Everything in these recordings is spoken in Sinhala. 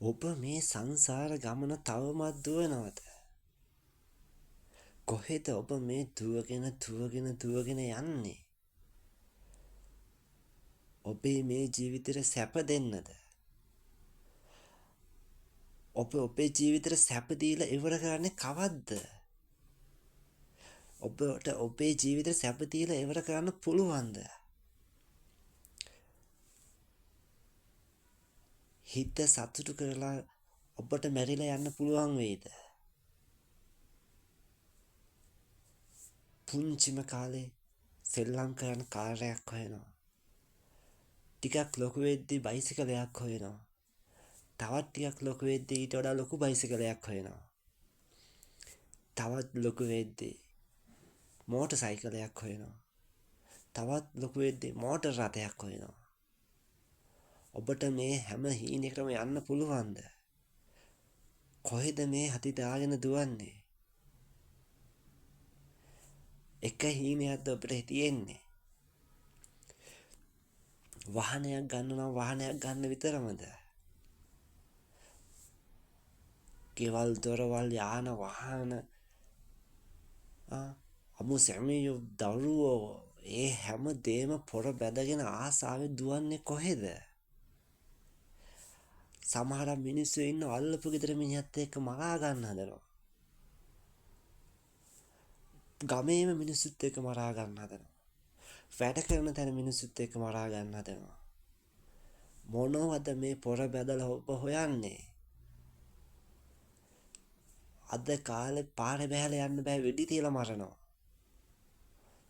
ඔබ මේ සංසාර ගමන තවමත් දුවනවද? කොහෙද ඔබ මේ දුවගෙන යන්නේ? ඔබේ මේ ජීවිතේට සැප දෙන්නද? ඔබ ඔබේ ජීවිතේට සැප දීලා ඉවර කරන්නේ කවද්ද? ඔබට ඔබේ ජීවිතේට සැප දීලා ඉවර කරන්න පුළුවන්ද? හිත සතුටු කරලා ඔබට මැරිලා යන්න පුළුවන් වෙයිද? පුංචිම කාලේ සෙල්ලම් කරන කාර්යයක් හොයනවා. ටිකක් ලොකු වෙද්දී බයිසිකලයක් හොයනවා. තවත් ටිකක් ලොකු වෙද්දී ඊට වඩා ලොකු බයිසිකලයක් හොයනවා. තවත් ලොකු වෙද්දී මෝටර් සයිකලයක් හොයනවා. තවත් ලොකු වෙද්දී මෝටර් රථයක් හොයනවා. ඔබට මේ හැම හීනෙකටම යන්න පුළුවන්ද? කොහෙද මේ හති දාගෙන දුවන්නේ? එක හීනයක්ද ඔබට තියෙන්නේ? වාහනයක් ගන්න නම් වාහනයක් ගන්න විතරමද? ගෙවල් දොරවල් යාන වාහන අමු සැමියෝ දරුවෝ ඒ හැම දේම පොර බැදගෙන ආසාවෙන් දුවන්නේ කොහෙද? සමහර මිනිස්සු ඉන්න අල්ලපු ගෙදර මිනිහත් එක්ක මරා ගන්න හදනවා. ගමේම මිනිස්සුත් එක්ක මරා ගන්න හදනවා. වැඩ කරන තැන මිනිස්සුත් එක්ක මරා ගන්න හදනවා. මොනවද මේ පොර බැදලා ඔබ හොයන්නේ? අද කාලේ පාරේ බහැලා යන්න බෑ වෙඩි තියලා මරනවා.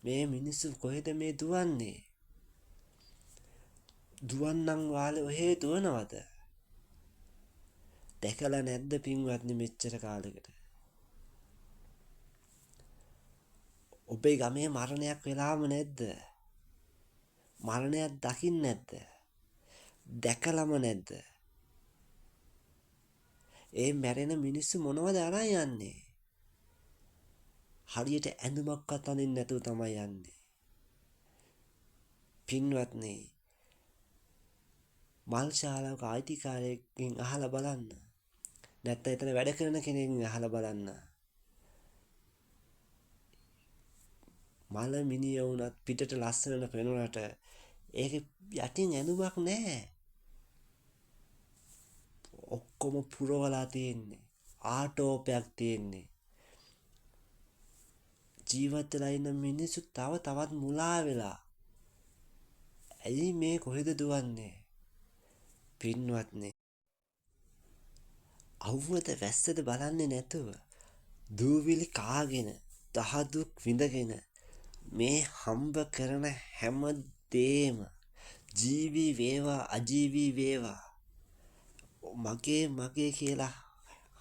මේ මිනිස්සු කොහෙද මේ දුවන්නේ? දුවන්නම් වාලේ ඔහේ දුවනවද? දැකලා නැද්ද පින්වත්නි මෙච්චර කාලෙකට? ඔබේ ගමේ මරණයක් වෙලාම නැද්ද? මරණයක් දකින්න නැද්ද? දැකලම නැද්ද? ඒ මැරෙන මිනිස්සු මොනවද අරන් යන්නේ? හරියට ඇඳුමක්වත් අඳින්න නැතුව තමයි යන්නේ. පින්වත්නි, මල් ශාලාවක අයිතිකාරයෙක්ගෙන් අහලා බලන්න. නැත්නම් එතන වැඩ කරන කෙනෙක්ගෙන් අහලා බලන්න. මල මිනිය වුණත් පිටට ලස්සනට පෙනුනට ඒකේ යටින් ඇඳුමක් නැහැ. ඔක්කොම පුරවලා තියෙන්නේ. ආටෝපයක් තියෙන්නේ. ජීවත් වෙලා ඉන්න මිනිස්සු තවත් මුලා වෙලා. ඇයි මේ කොහෙද දුවන්නේ? පින්වත්නි, අවුවද වැස්සද බලන්නේ නැතුව දූවිලි කාගෙන දහදුක් විඳගෙන මේ හම්බ කරන හැම දේම ජීවි වේවා අජීවි වේවා මගේ කියලා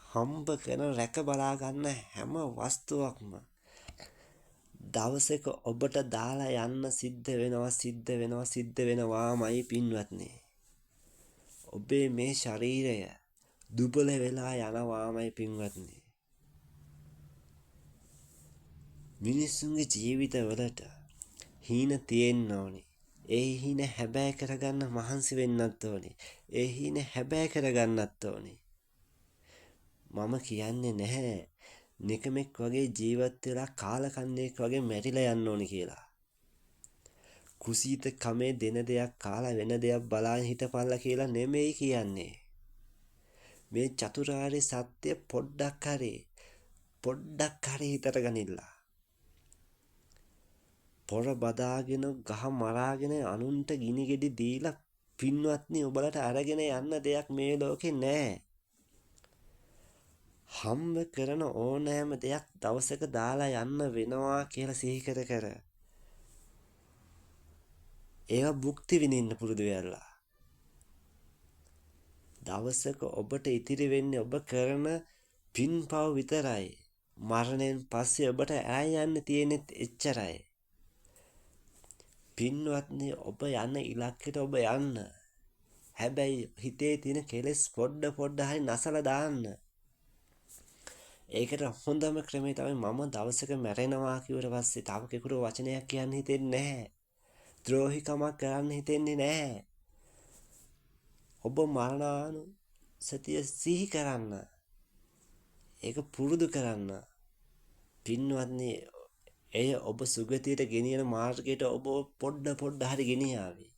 හම්බ කරන රැක බලා ගන්න හැම වස්තුවක්ම දවසක ඔබට දාලා යන්න සිද්ධ වෙනවාමයි පින්වත්නි. ඔබේ මේ ශරීරය දුබල වෙලා යනවාමයි පින්වත්නි. මිනිස්සුන්ගේ ජීවිතවලට හීන තියෙන්න ඕනි. ඒ හීන හැබෑ කරගන්න මහන්සි වෙන්නත් ඕනි. ඒ හීන හැබෑ කරගන්නත් ඕනි. මම කියන්නේ නැහැ නිකමෙක් වගේ ජීවත් වෙලා කාලකන්ණියෙක් වගේ මැරිලා යන්න ඕනි කියලා. කුසීත කමේ දෙන දෙයක් කාලා වෙන දෙයක් බලාගෙන හිටපල්ලා කියලා නෙමෙයි කියන්නේ. මේ චතුරාර්ය සත්‍ය පොඩ්ඩක් හරි හිතට ගනිilla. පොර බදාගෙන ගහ මරාගෙන අනුන්ට ගිනි ගෙඩි දීලා පින්වත්නි ඔබලට අරගෙන යන්න දෙයක් මේ ලෝකේ නැහැ. හම්බ කරන ඕනෑම දෙයක් දවසක දාලා යන්න වෙනවා කියලා සිහි කර ඒවා භුක්ති විඳින්න පුරුදු වෙලා. දවසක ඔබට ඉතිරි වෙන්නේ ඔබ කරන පින්පව් විතරයි. මරණයෙන් පස්සේ ඔබට ඈ යන්න තියෙනෙත් එච්චරයි. පින්වත්නි, ඔබ යන ඉලක්කයට ඔබ යන්න. හැබැයි හිතේ තියෙන කෙලෙස් පොඩ්ඩ හරි නැසලා දාන්න. ඒකට හොඳම ක්‍රමය තමයි මම දවසක මැරෙනවා කිව්වට පස්සේ තව කෙනෙකුට වචනයක් කියන්න හිතෙන්නේ නැහැ. ද්‍රෝහිකමක් කරන්න හිතෙන්නේ නැහැ. ඔබ සතිය සිහි කරන්න. ඒක පුරුදු කරන්න. පින්වත්නි, එය ඔබ සුගතියට ගෙනියන මාර්ගයට ඔබ පොඩ හරි ගෙනියාවි.